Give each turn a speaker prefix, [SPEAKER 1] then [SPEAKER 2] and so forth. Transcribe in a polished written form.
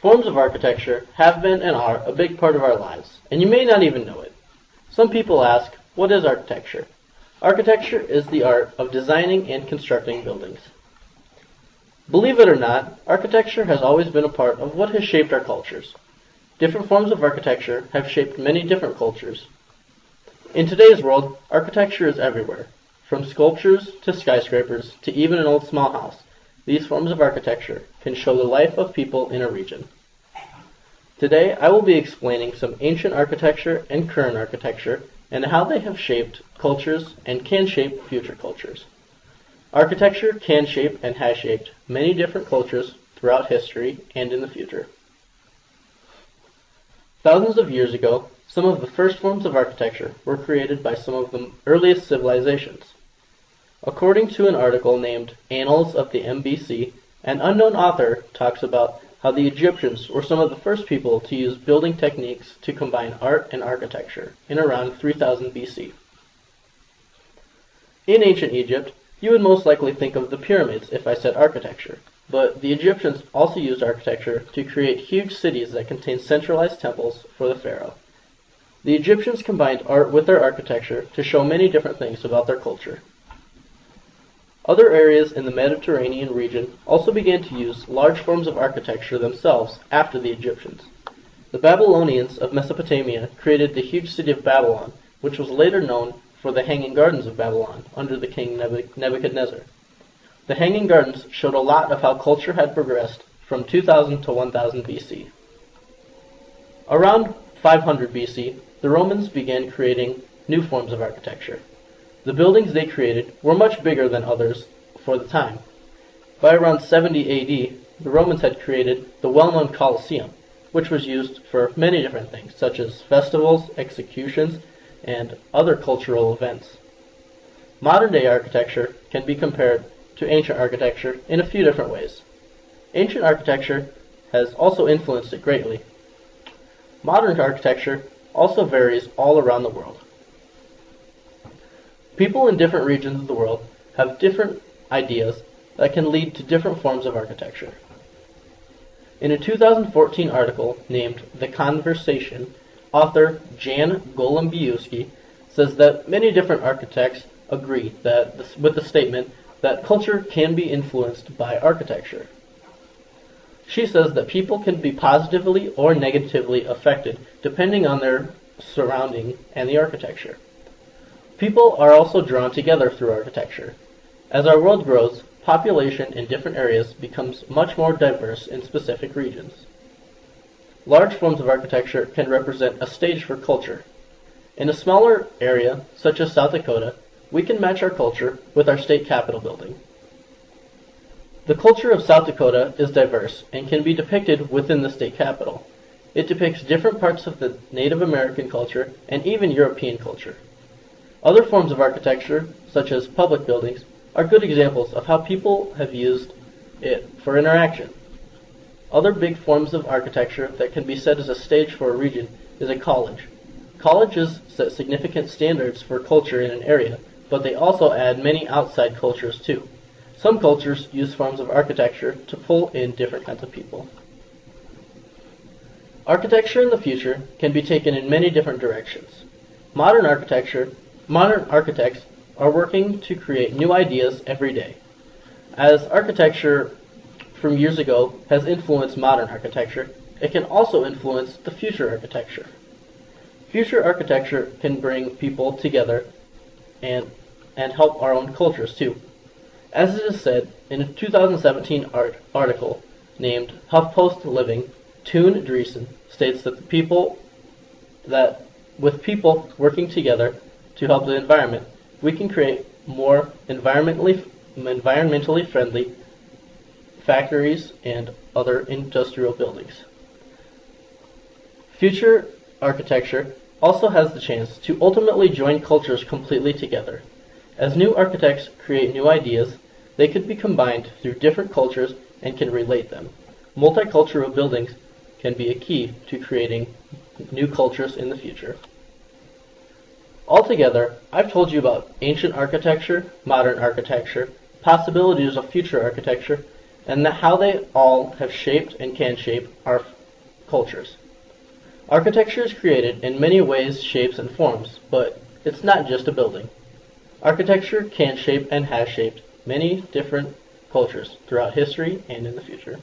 [SPEAKER 1] Forms of architecture have been and are a big part of our lives, and you may not even know it. Some people ask, what is architecture? Architecture is the art of designing and constructing buildings. Believe it or not, architecture has always been a part of what has shaped our cultures. Different forms of architecture have shaped many different cultures. In today's world, architecture is everywhere. From sculptures to skyscrapers to even an old small house, these forms of architecture can show the life of people in a region. Today, I will be explaining some ancient architecture and current architecture and how they have shaped cultures and can shape future cultures. Architecture can shape and has shaped many different cultures throughout history and in the future. Thousands of years ago, some of the first forms of architecture were created by some of the earliest civilizations. According to an article named Annals of the MBC, an unknown author talks about how the Egyptians were some of the first people to use building techniques to combine art and architecture in around 3000 BC. In ancient Egypt, you would most likely think of the pyramids if I said architecture, but the Egyptians also used architecture to create huge cities that contained centralized temples for the pharaoh. The Egyptians combined art with their architecture to show many different things about their culture. Other areas in the Mediterranean region also began to use large forms of architecture themselves after the Egyptians. The Babylonians of Mesopotamia created the huge city of Babylon, which was later known for the Hanging Gardens of Babylon under the king Nebuchadnezzar. The Hanging Gardens showed a lot of how culture had progressed from 2000 to 1000 BC. Around 500 BC, the Romans began creating new forms of architecture. The buildings they created were much bigger than others for the time. By around 70 AD, the Romans had created the well-known Colosseum, which was used for many different things, such as festivals, executions, and other cultural events. Modern-day architecture can be compared to ancient architecture in a few different ways. Ancient architecture has also influenced it greatly. Modern architecture also varies all around the world. People in different regions of the world have different ideas that can lead to different forms of architecture. In a 2014 article named The Conversation, author Jan Golombiewski says that many different architects agree with the statement that culture can be influenced by architecture. She says that people can be positively or negatively affected depending on their surrounding and the architecture. People are also drawn together through architecture. As our world grows, population in different areas becomes much more diverse in specific regions. Large forms of architecture can represent a stage for culture. In a smaller area, such as South Dakota, we can match our culture with our state capitol building. The culture of South Dakota is diverse and can be depicted within the state capitol. It depicts different parts of the Native American culture and even European culture. Other forms of architecture, such as public buildings, are good examples of how people have used it for interaction. Other big forms of architecture that can be set as a stage for a region is a college. Colleges set significant standards for culture in an area, but they also add many outside cultures too. Some cultures use forms of architecture to pull in different kinds of people. Architecture in the future can be taken in many different directions. Modern architects are working to create new ideas every day. As architecture from years ago has influenced modern architecture, it can also influence the future architecture. Future architecture can bring people together and help our own cultures too. As it is said in a 2017 article named HuffPost Living, Toon Dreesen states that with people working together to help the environment, we can create more environmentally friendly factories and other industrial buildings. Future architecture also has the chance to ultimately join cultures completely together. As new architects create new ideas, they could be combined through different cultures and can relate them. Multicultural buildings can be a key to creating new cultures in the future. Altogether, I've told you about ancient architecture, modern architecture, possibilities of future architecture, and how they all have shaped and can shape our cultures. Architecture is created in many ways, shapes, and forms, but it's not just a building. Architecture can shape and has shaped many different cultures throughout history and in the future.